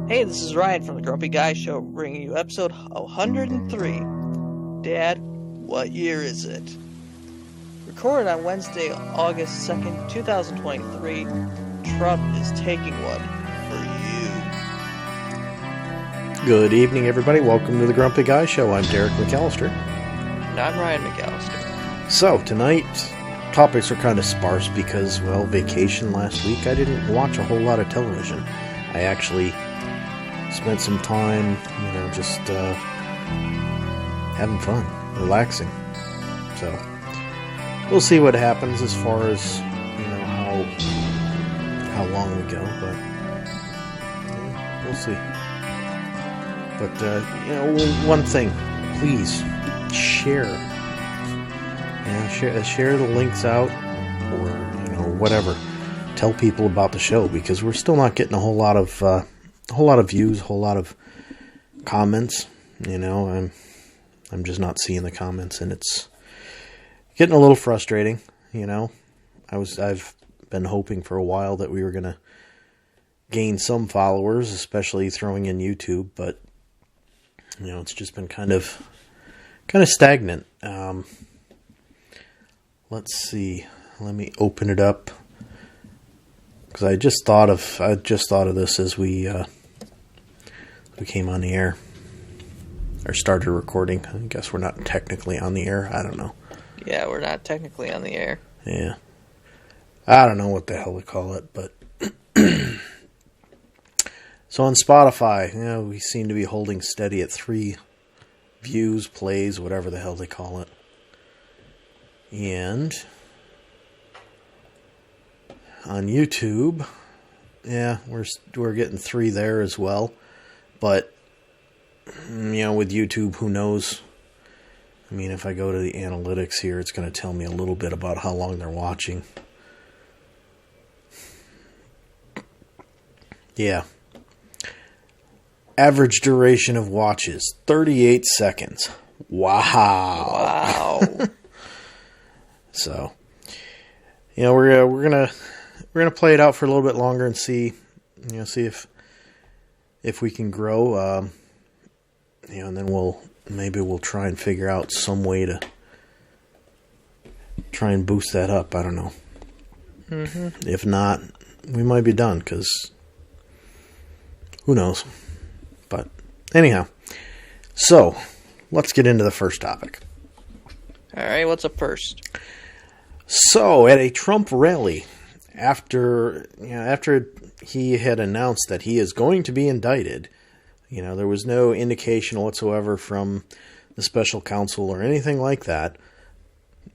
Hey, this is Ryan from the Grumpy Guy Show, bringing you episode 103. Dad, what year is it? Recorded on Wednesday, August 2nd, 2023, Trump is taking one for you. Good evening, everybody. Welcome to the Grumpy Guy Show. I'm Derek McAllister. And I'm Ryan McAllister. So, tonight, topics are kind of sparse because, well, vacation last week. I didn't watch a whole lot of television. I actually spent some time, just having fun, relaxing. So, we'll see what happens as far as, how long we go, but we'll see. But, one thing, please, share the links out, or, whatever. Tell people about the show, because we're still not getting a whole lot of views, a whole lot of comments. I'm just not seeing the comments, and it's getting a little frustrating. I've been hoping for a while that we were gonna gain some followers, especially throwing in YouTube, but it's just been kind of stagnant. Let's see. Let me open it up, because I just thought of this as we came on the air, or started recording. I guess we're not technically on the air. I don't know. Yeah, we're not technically on the air. Yeah. I don't know what the hell to call it, but so on Spotify, we seem to be holding steady at 3 views, plays, whatever the hell they call it. And on YouTube, yeah, we're getting 3 there as well. But with YouTube, who knows? I mean, if I go to the analytics here, it's going to tell me a little bit about how long they're watching. Yeah. Average duration of watches, 38 seconds. Wow. So, we're gonna play it out for a little bit longer and see if we can grow. And then we'll try and figure out some way to try and boost that up. I don't know. Mm-hmm. If not, we might be done, because who knows? But anyhow, so let's get into the first topic. All right, what's up first? So, at a Trump rally, after he had announced that he is going to be indicted, there was no indication whatsoever from the special counsel or anything like that,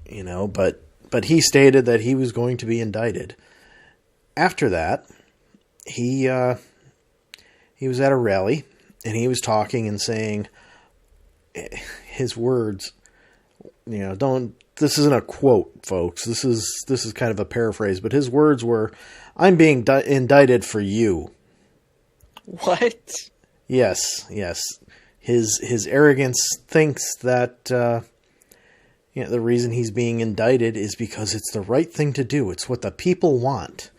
but he stated that he was going to be indicted. After that, he was at a rally, and he was talking and saying his words, this isn't a quote, folks. This is kind of a paraphrase, but his words were, "I'm being indicted for you." What? Yes. His arrogance thinks that the reason he's being indicted is because it's the right thing to do. It's what the people want.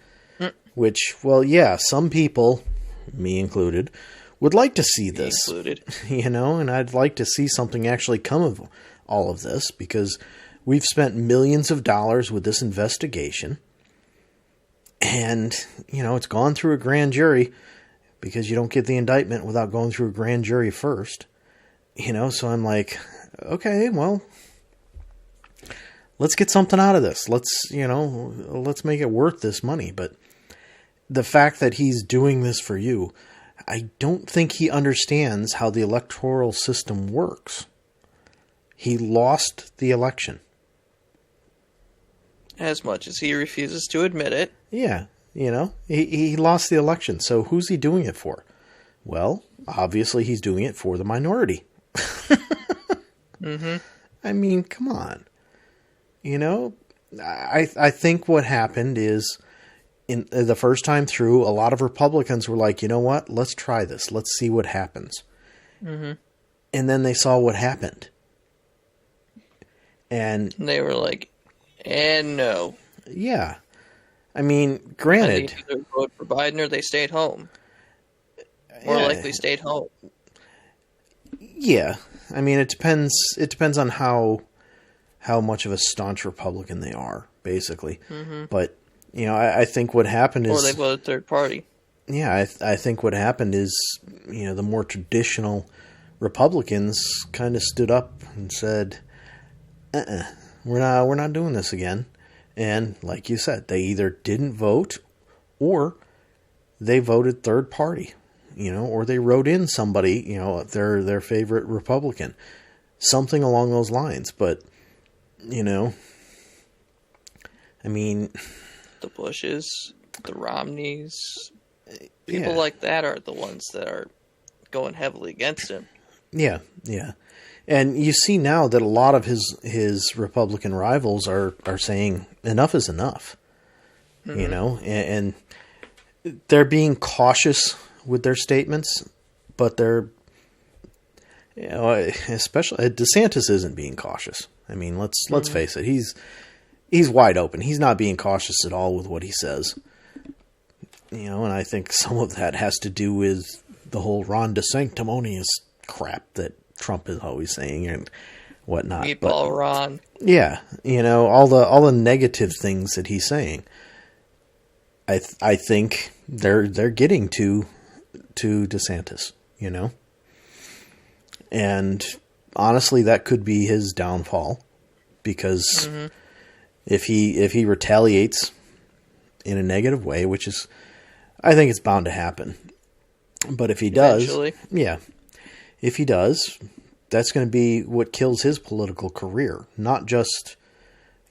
Which, well, yeah, some people, me included, would like to see this. And I'd like to see something actually come of all of this, because we've spent millions of dollars with this investigation, and, it's gone through a grand jury, because you don't get the indictment without going through a grand jury first. So I'm like, okay, well, let's get something out of this. Let's make it worth this money. But the fact that he's doing this for you, I don't think he understands how the electoral system works. He lost the election. As much as he refuses to admit it. Yeah, he lost the election. So who's he doing it for? Well, obviously he's doing it for the minority. Mm-hmm. I mean, come on. I think what happened is, in the first time through, a lot of Republicans were like, you know what? Let's try this. Let's see what happens. Mm-hmm. And then they saw what happened. And they were like, and no. Yeah. I mean, granted. They either vote for Biden or they stayed home. More Yeah. likely stayed home. Yeah, I mean, it depends. It depends on how much of a staunch Republican they are, basically. Mm-hmm. But I think what happened is, Or they voted third party. yeah, I think what happened is, the more traditional Republicans kind of stood up and said, we're not doing this again. And like you said, they either didn't vote or they voted third party, or they wrote in somebody, their favorite Republican, something along those lines. But, I mean, The Bushes, the Romneys, people like that are the ones that are going heavily against him. Yeah, yeah. And you see now that a lot of his Republican rivals are saying enough is enough. Mm-hmm. And they're being cautious with their statements, but they're, especially DeSantis isn't being cautious. I mean, let's face it. He's wide open. He's not being cautious at all with what he says. And I think some of that has to do with the whole Ron DeSanctimonious crap that Trump is always saying and whatnot. Meatball Ron. Yeah, all the negative things that he's saying. I think they're getting to DeSantis, and honestly, that could be his downfall, because if he retaliates in a negative way, which is, I think it's bound to happen. But if he does, eventually. Yeah, if he does, that's going to be what kills his political career. Not just,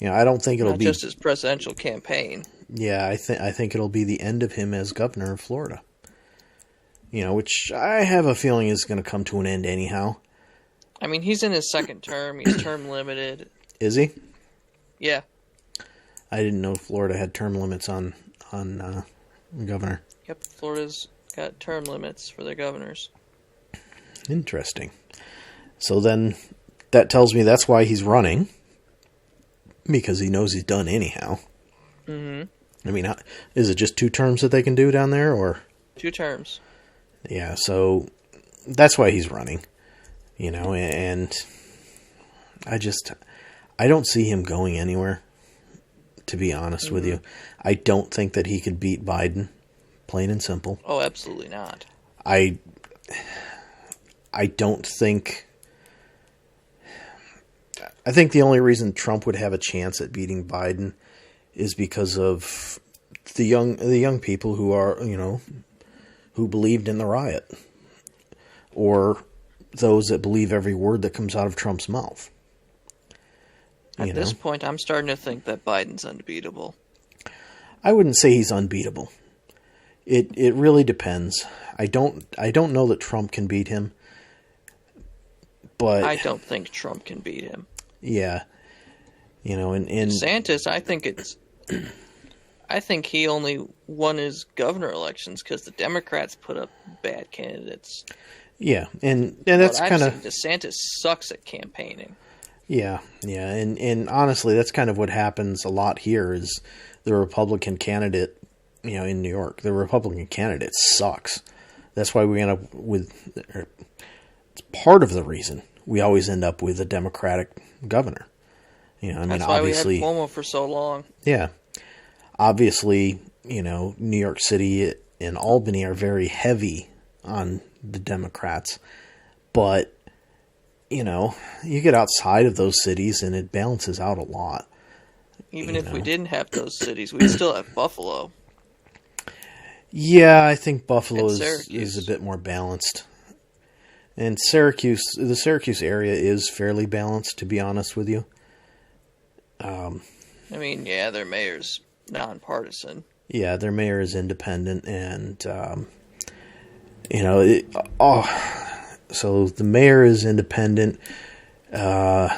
I don't think it'll be just his presidential campaign. Yeah, I think it'll be the end of him as governor of Florida. Which I have a feeling is going to come to an end anyhow. I mean, he's in his second term. He's term limited. Is he? Yeah. I didn't know Florida had term limits on governor. Yep, Florida's got term limits for their governors. Interesting. So then that tells me that's why he's running, because he knows he's done anyhow. Mm-hmm. I mean, is it just 2 terms that they can do down there, or 2 terms? Yeah, so that's why he's running, and I don't see him going anywhere, to be honest with you. I don't think that he could beat Biden, plain and simple. Oh, absolutely not. I don't think... I think the only reason Trump would have a chance at beating Biden is because of the young people who are, who believed in the riot, or those that believe every word that comes out of Trump's mouth. At this point, I'm starting to think that Biden's unbeatable. I wouldn't say he's unbeatable. It really depends. I don't know that Trump can beat him, but I don't think Trump can beat him. Yeah. And DeSantis, I think he only won his governor elections because the Democrats put up bad candidates. Yeah, and that's kind of... DeSantis sucks at campaigning. Yeah, and honestly, that's kind of what happens a lot here is the Republican candidate, in New York, the Republican candidate sucks. That's why we end up with... It's part of the reason we always end up with a Democratic governor. That's why obviously, we had Cuomo for so long. Yeah. Obviously, New York City and Albany are very heavy on the Democrats. But, you get outside of those cities and it balances out a lot. Even if we didn't have those cities, we'd still have Buffalo. Yeah, I think Buffalo is a bit more balanced. And the Syracuse area is fairly balanced, to be honest with you. Their mayor's nonpartisan. Yeah, their mayor is independent, and so the mayor is independent. At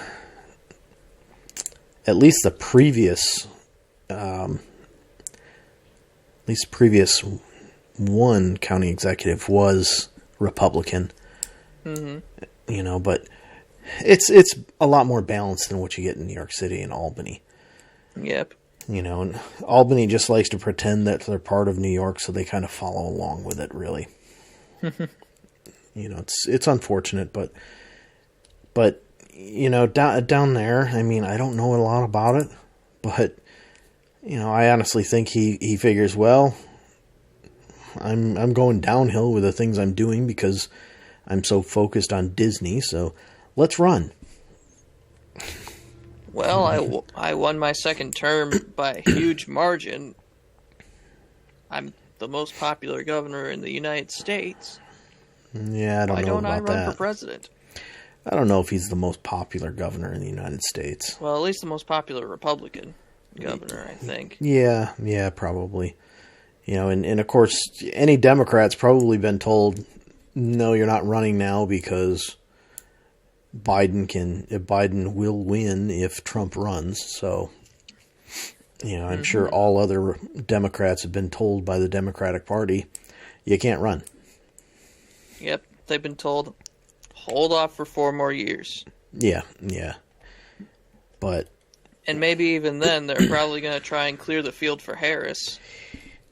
least the previous one county executive was Republican. Mm-hmm. But it's a lot more balanced than what you get in New York City and Albany. Yep. And Albany just likes to pretend that they're part of New York, so they kind of follow along with it, really. It's unfortunate, but down there, I mean, I don't know a lot about it, but I honestly think he figures, well, I'm going downhill with the things I'm doing because I'm so focused on Disney, so let's run. Well, I won my second term by a huge margin. I'm the most popular governor in the United States. Yeah, I don't know about that. Why don't I run for president? I don't know if he's the most popular governor in the United States. Well, at least the most popular Republican governor, I think. Yeah, probably. And of course, any Democrat's probably been told, no, you're not running now because Biden will win if Trump runs. So, I'm sure all other Democrats have been told by the Democratic Party, you can't run. Yep, they've been told, hold off for 4 more years. Yeah. But... And maybe even then, they're probably going to try and clear the field for Harris.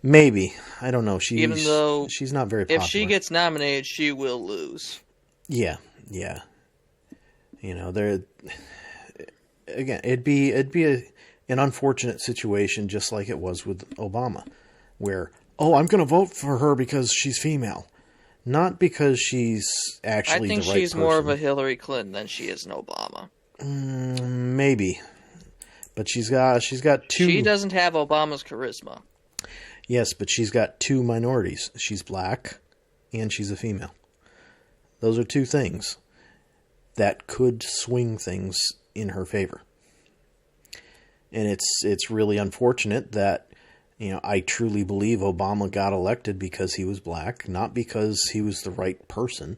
Maybe. I don't know. Even though she's not very popular. If she gets nominated, she will lose. Yeah. There... Again, it'd be an unfortunate situation, just like it was with Obama, where, I'm going to vote for her because she's female. Not because she's actually the right person. I think she's more of a Hillary Clinton than she is an Obama. Maybe. But she's got two... She doesn't have Obama's charisma. Yes, but she's got 2 minorities. She's black, and she's a female. Those are 2 things that could swing things in her favor. And it's really unfortunate that, I truly believe Obama got elected because he was black, not because he was the right person,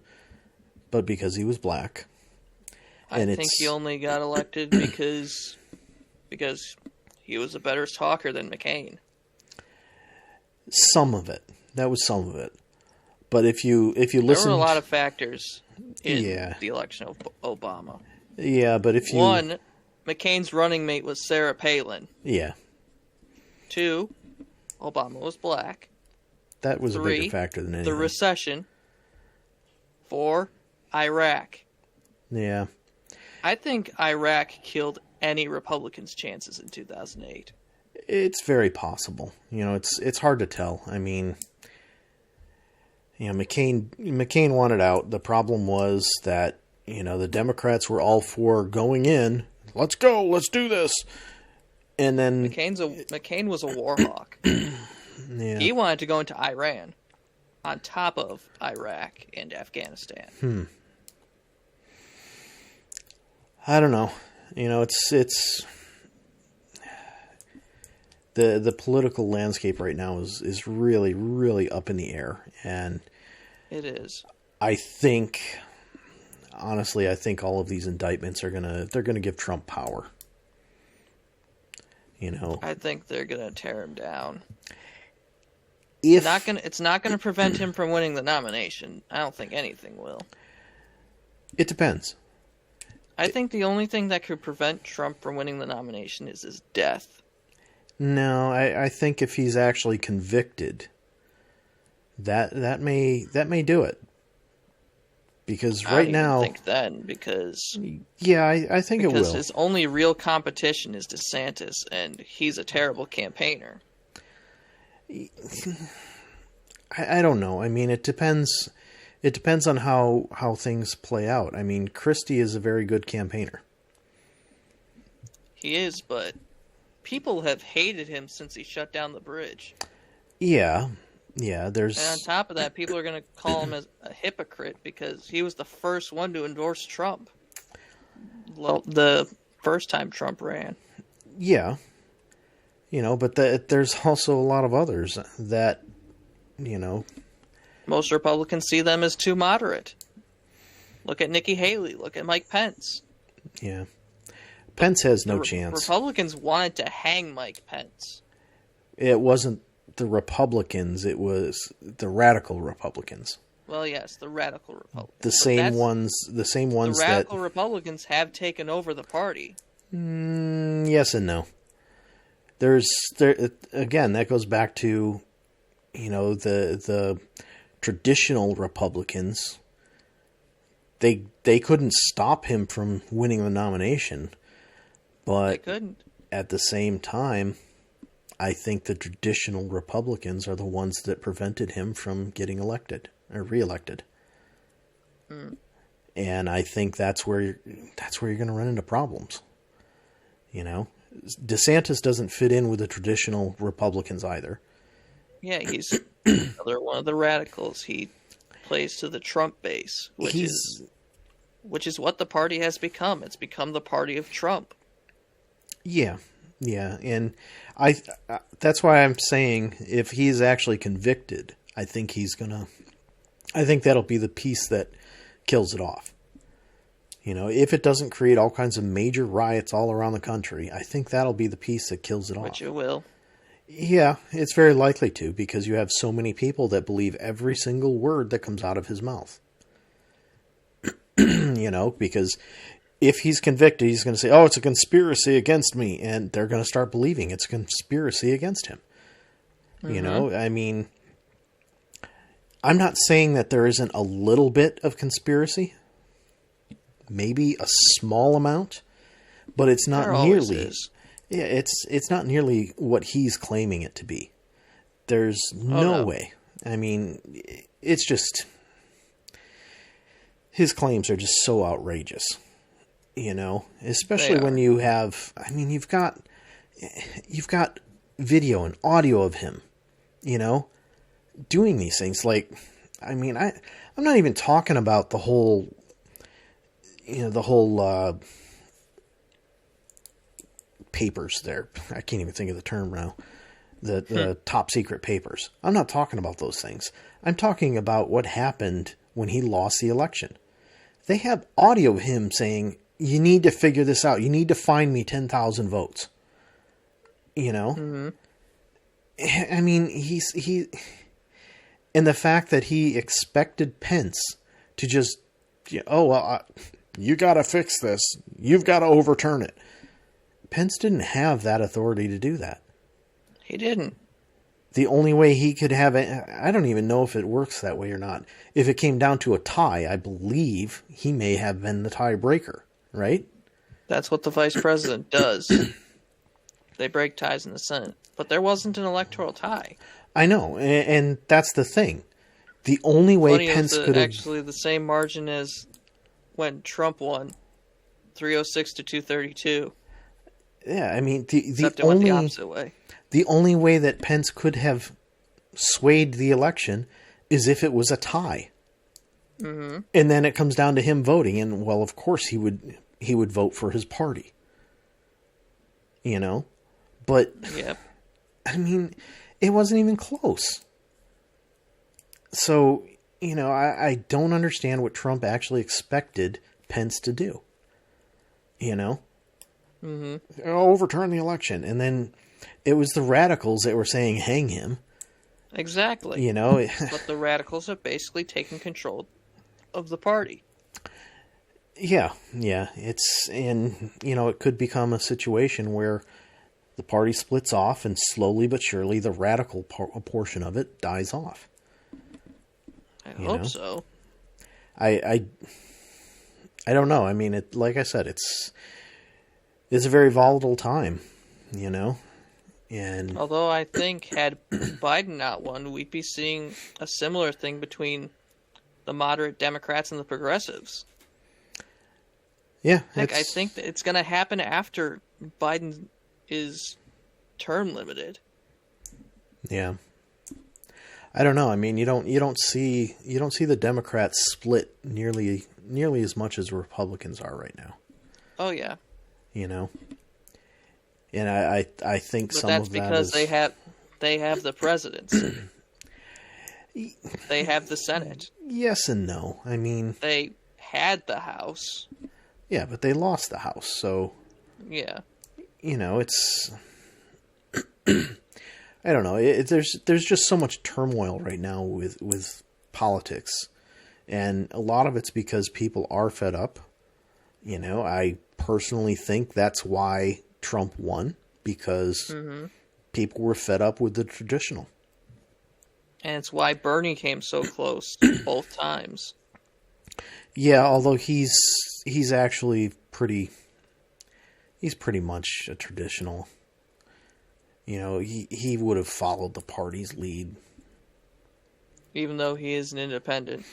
but because he was black. I think he only got elected because he was a better talker than McCain. Some of it. That was some of it. But if you listen... There were a lot of factors in the election of Obama. Yeah, but if you... 1, McCain's running mate was Sarah Palin. Yeah. 2, Obama was black. That was 3, a bigger factor than anything. The recession. 4, Iraq. Yeah. I think Iraq killed any Republican's chances in 2008. It's very possible. It's hard to tell. I mean, McCain wanted out. The problem was that, the Democrats were all for going in. Let's go. Let's do this. And then McCain was a war hawk. Yeah. He wanted to go into Iran on top of Iraq and Afghanistan. I don't know. It's the political landscape right now is really, really up in the air, and it is. Honestly, I think all of these indictments they're gonna give Trump power. I think they're gonna tear him down. If it's not gonna prevent him from winning the nomination. I don't think anything will. It depends. I think the only thing that could prevent Trump from winning the nomination is his death. No, I think if he's actually convicted, that may do it. Because right now, I think then because I think it will. Because his only real competition is DeSantis, and he's a terrible campaigner. I don't know. I mean, it depends. It depends on how things play out. I mean, Christie is a very good campaigner. He is, but people have hated him since he shut down the bridge. Yeah, And on top of that, people are going to call him a hypocrite because he was the first one to endorse Trump. The first time Trump ran. Yeah. But there's also a lot of others that, Most Republicans see them as too moderate. Look at Nikki Haley. Look at Mike Pence. Yeah. Pence has no chance. Republicans wanted to hang Mike Pence. It wasn't the Republicans, it was the radical Republicans. Well, yes, the radical Republicans. The same ones the radical Republicans have taken over the party. Yes and no. Again, that goes back to, the traditional Republicans, they couldn't stop him from winning the nomination. But They couldn't. At the same time, I think the traditional Republicans are the ones that prevented him from getting elected or reelected. And I think that's where you're going to run into problems. You know, DeSantis doesn't fit in with the traditional Republicans either. Yeah, he's another one of the radicals. He plays to the Trump base, which is what the party has become. It's become the party of Trump. Yeah, and that's why I'm saying if he's actually convicted, I think that'll be the piece that kills it off. You know, if it doesn't create all kinds of major riots all around the country, I think that'll be the piece that kills it off. Which it will. Yeah, it's very likely to, because you have so many people that believe every single word that comes out of his mouth. You know, because if he's convicted, he's going to say, oh, it's a conspiracy against me. And they're going to start believing it's a conspiracy against him. You know, I mean, I'm not saying that there isn't a little bit of conspiracy. Maybe a small amount, but it's not nearly. Yeah, it's not nearly what he's claiming it to be. There's no way. I mean, it's just his claims are just so outrageous. You know, especially when you have, I mean, you've got video and audio of him, you know, doing these things. Like, I mean, I'm not even talking about the whole papers there. I can't even think of the term now. The top secret papers. I'm not talking about those things. I'm talking about what happened when he lost the election. They have audio of him saying, you need to figure this out. You need to find me 10,000 votes. You know? I mean, and the fact that he expected Pence to just, you got to fix this. You've got to overturn it. Pence didn't have that authority to do that. He didn't. The only way he could have it, I don't even know if it works that way or not. If it came down to a tie, I believe he may have been the tiebreaker, right? That's what the vice president does. They break ties in the Senate. But there wasn't an electoral tie. I know, and that's the thing. The only way Pence could have... actually the same margin as when Trump won, 306 to 232. Yeah, I mean, Except it went the opposite way. The only way that Pence could have swayed the election is if it was a tie. Mm-hmm. And then it comes down to him voting, and, well, of course he would vote for his party. You know? But, yep. I mean, it wasn't even close. So, you know, I don't understand what Trump actually expected Pence to do. You know? Mm-hmm. Overturn the election. And then it was the radicals that were saying hang him. Exactly. You know? But the radicals have basically taken control of the party. Yeah. And, you know, it could become a situation where the party splits off and slowly but surely the radical portion of it dies off. I hope so. I don't know. I mean, like I said, it's a very volatile time, you know? And although I think had Biden not won, we'd be seeing a similar thing between the moderate Democrats and the progressives. Yeah. I think that it's going to happen after Biden is term limited. Yeah. I don't know. I mean, you don't see the Democrats split nearly as much as Republicans are right now. Oh yeah. You know. And I think but some that's of that because is... they have the presidency. They have the Senate. Yes and no. I mean, they had the House. Yeah, but they lost the House, so yeah. You know, it's I don't know. There's just so much turmoil right now with politics, and a lot of it's because people are fed up. You know, I personally think that's why Trump won, because people were fed up with the traditional. And it's why Bernie came so close both times. Yeah, although he's actually pretty much a traditional. You know, he would have followed the party's lead. Even though he is an independent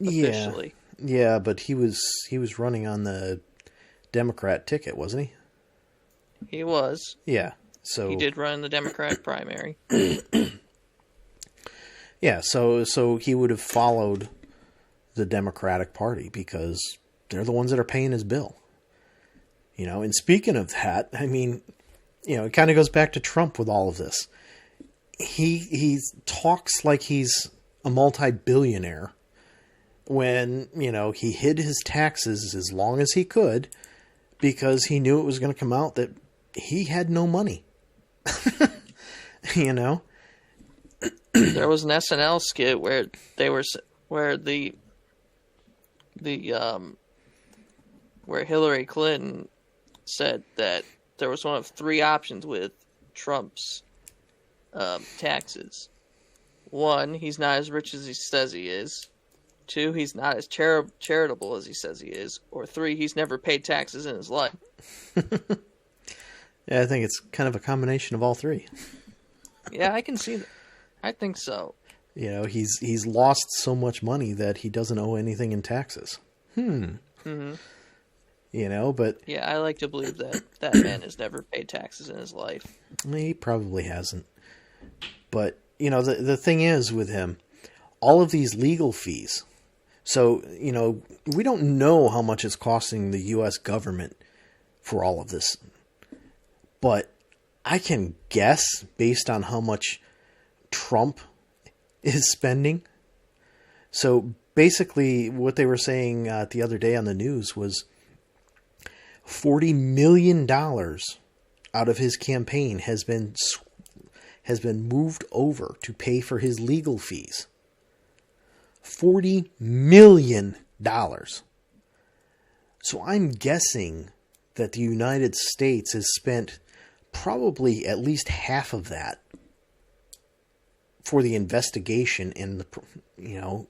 officially. Yeah, but he was running on the Democrat ticket, wasn't he? He was. Yeah. So he did run in the Democratic primary. Yeah, so he would have followed the Democratic Party because they're the ones that are paying his bill. You know, and speaking of that, I mean, you know, it kind of goes back to Trump with all of this. He talks like he's a multi-billionaire when, you know, he hid his taxes as long as he could because he knew it was going to come out that he had no money. You know? There was an SNL skit where where Hillary Clinton said that there was one of three options with Trump's taxes. One, he's not as rich as he says he is. Two, he's not as charitable as he says he is. Or three, he's never paid taxes in his life. Yeah, I think it's kind of a combination of all three. Yeah, I can see that. I think so. You know, he's lost so much money that he doesn't owe anything in taxes. Mm-hmm. You know, but... Yeah, I like to believe that man has never paid taxes in his life. He probably hasn't. But, you know, the thing is with him, all of these legal fees. So, you know, we don't know how much it's costing the U.S. government for all of this. But I can guess based on how much Trump is spending. So basically what they were saying the other day on the news was $40 million out of his campaign has been moved over to pay for his legal fees. $40 million. So I'm guessing that the United States has spent probably at least half of that for the investigation and the, you know,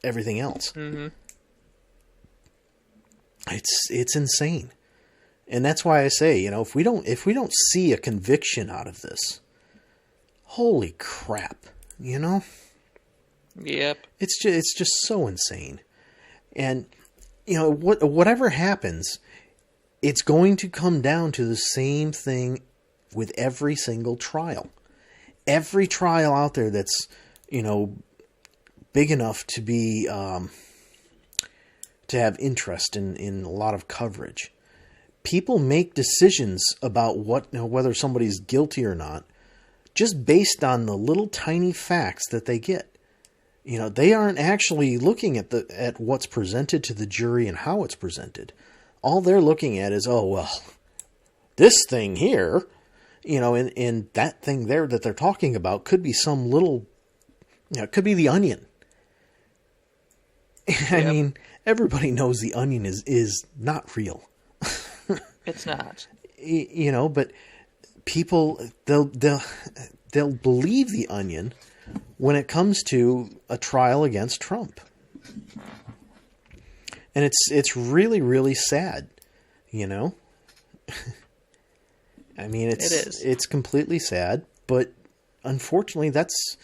everything else. Mm-hmm. It's insane. And that's why I say, you know, if we don't see a conviction out of this, holy crap, you know? Yep. It's just so insane. And, you know, whatever happens, it's going to come down to the same thing with every single trial. Every trial out there that's, you know, big enough to be, to have interest in a lot of coverage. People make decisions about whether somebody's guilty or not just based on the little tiny facts that they get. You know, they aren't actually looking at what's presented to the jury and how it's presented. All they're looking at is, oh, well, this thing here, you know, and that thing there that they're talking about could be some little, you know, it could be the onion. I mean, everybody knows the onion is not real. It's not. You know, but people, they'll believe the onion when it comes to a trial against Trump. And it's really, really sad, you know? I mean, it is. It's completely sad, but unfortunately that's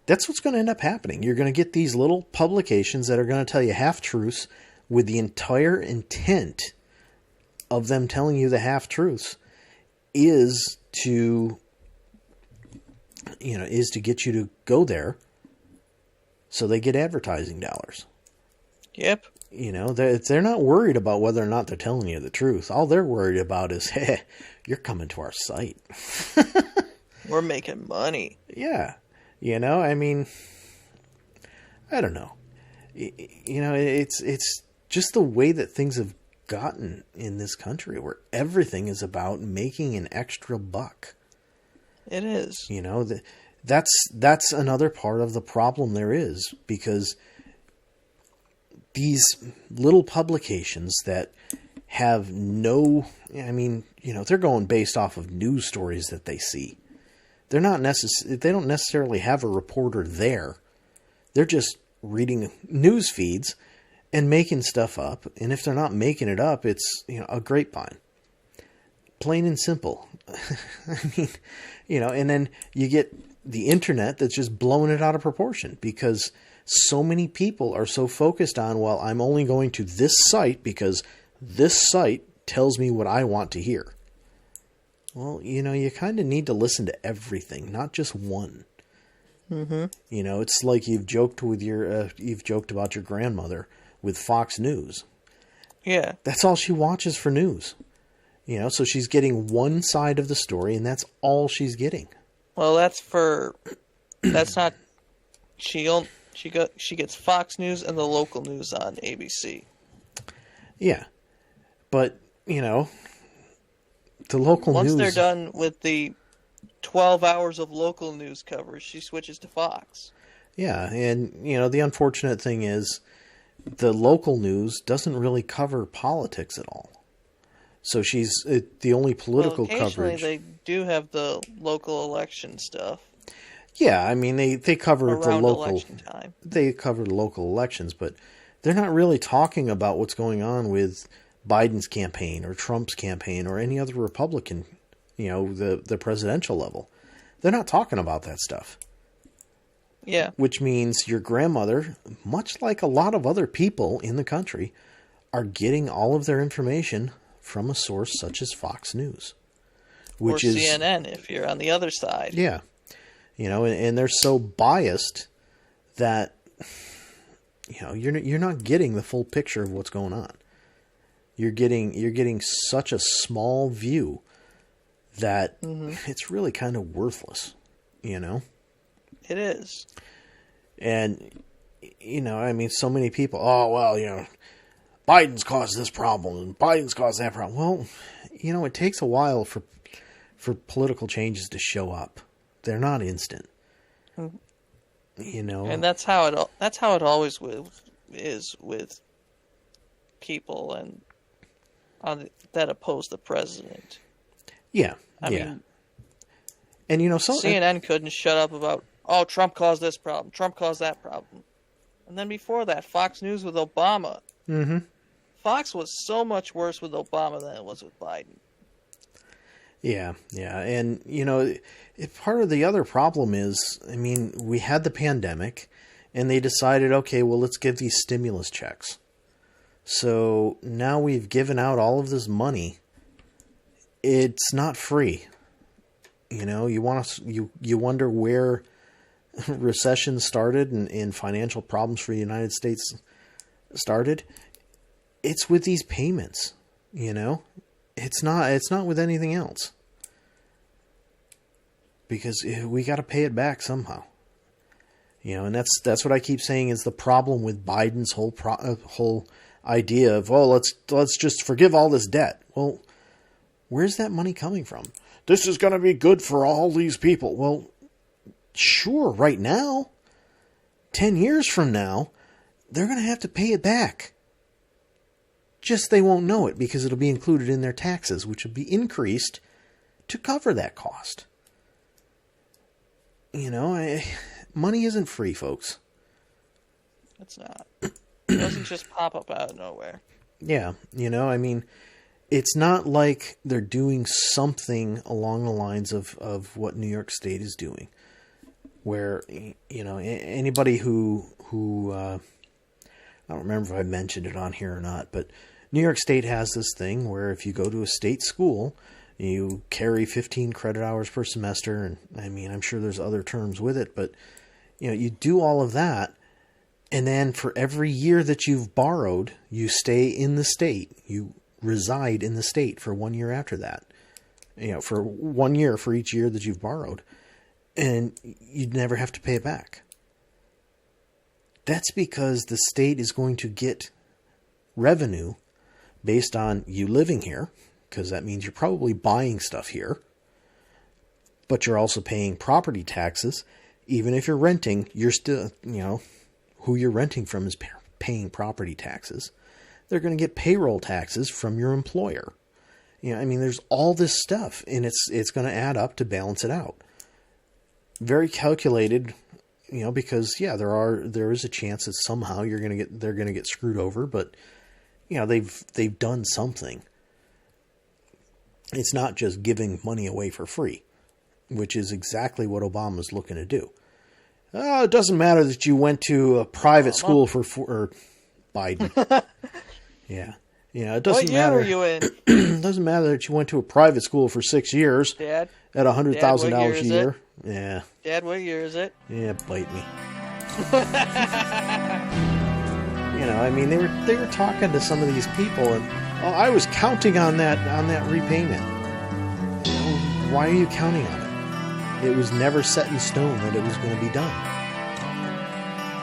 what's going to end up happening. You're going to get these little publications that are going to tell you half-truths with the entire intent of them telling you the half-truths is to get you to go there so they get advertising dollars. Yep. You know, they're not worried about whether or not they're telling you the truth. All they're worried about is, hey, you're coming to our site. We're making money. Yeah. You know, I mean, I don't know. You know, it's just the way that things have gotten in this country where everything is about making an extra buck. It is. You know, that's another part of the problem there is, because these little publications that have no, I mean, you know, they're going based off of news stories that they see. They don't necessarily have a reporter there. They're just reading news feeds and making stuff up. And if they're not making it up, it's, a grapevine. Plain and simple. I mean, and then you get the internet that's just blowing it out of proportion because so many people are so focused on, well, I'm only going to this site because this site tells me what I want to hear. Well, you kind of need to listen to everything, not just one. Mm-hmm. It's like you've joked about your grandmother with Fox News. Yeah. That's all she watches for news. So she's getting one side of the story, and that's all she's getting. Well, that's not. She gets Fox News and the local news on ABC. Yeah, but the local news. Once they're done with the 12 hours of local news coverage, she switches to Fox. Yeah, and the unfortunate thing is, the local news doesn't really cover politics at all. So she's the only political coverage. They do have the local election stuff. Yeah, I mean they cover around the local election time. They cover the local elections, but they're not really talking about what's going on with Biden's campaign or Trump's campaign or any other Republican, the presidential level. They're not talking about that stuff. Yeah. Which means your grandmother, much like a lot of other people in the country, are getting all of their information from a source such as Fox News. Which or CNN if you're on the other side. Yeah. And they're so biased that you're not getting the full picture of what's going on. You're getting such a small view that it's really kind of worthless, It is. And so many people, Biden's caused this problem and Biden's caused that problem. Well, it takes a while for political changes to show up. They're not instant. And that's how it always is with people that oppose the president. Yeah. I mean, and CNN couldn't shut up about, Trump caused this problem, Trump caused that problem. And then before that, Fox News with Obama. Mm-hmm. Fox was so much worse with Obama than it was with Biden. Yeah. And, part of the other problem is, we had the pandemic, and they decided, okay, well, let's give these stimulus checks. So now we've given out all of this money. It's not free. You wonder where recession started and financial problems for the United States started. It's with these payments, It's not with anything else. Because we got to pay it back somehow. And that's what I keep saying is the problem with Biden's whole idea of, let's just forgive all this debt. Well, where's that money coming from? This is going to be good for all these people. Well, sure, right now. 10 years from now, they're going to have to pay it back. Just they won't know it because it'll be included in their taxes, which will be increased to cover that cost. Money isn't free, folks. It's not. It doesn't just pop up out of nowhere. Yeah, it's not like they're doing something along the lines of what New York State is doing. Where, anybody who I don't remember if I mentioned it on here or not, but New York State has this thing where if you go to a state school, you carry 15 credit hours per semester, and I'm sure there's other terms with it, but you do all of that, and then for every year that you've borrowed, you stay in the state. You reside in the state for 1 year after that. For 1 year for each year that you've borrowed, and you'd never have to pay it back. That's because the state is going to get revenue based on you living here, because that means you're probably buying stuff here, but you're also paying property taxes. Even if you're renting, you're still, who you're renting from is paying property taxes. They're going to get payroll taxes from your employer. There's all this stuff, and it's going to add up to balance it out. very calculated, because there is a chance that somehow they're gonna get screwed over, but they've done something. It's not just giving money away for free, which is exactly what Obama's looking to do. Oh, it doesn't matter that you went to a private school or Biden. Yeah. It doesn't matter. What year were you in? It doesn't matter that you went to a private school for 6 years. Dad? At $100,000 a year. Yeah. Dad, what year is it? Yeah, bite me. They were talking to some of these people, and I was counting on that repayment. Why are you counting on it? It was never set in stone that it was going to be done.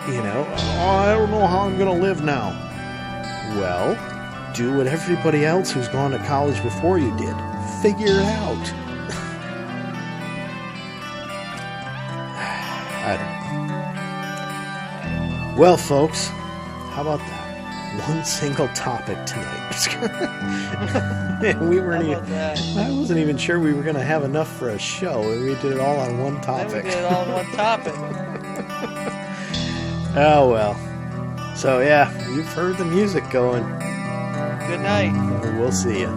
I don't know how I'm going to live now. Well, do what everybody else who's gone to college before you did. Figure it out. I don't know. Well, folks, how about that? One single topic tonight. We weren't even. I wasn't even sure we were going to have enough for a show, and we did it all on one topic. We did it all on one topic. Oh well. So yeah, you've heard the music going. Good night. We'll see you.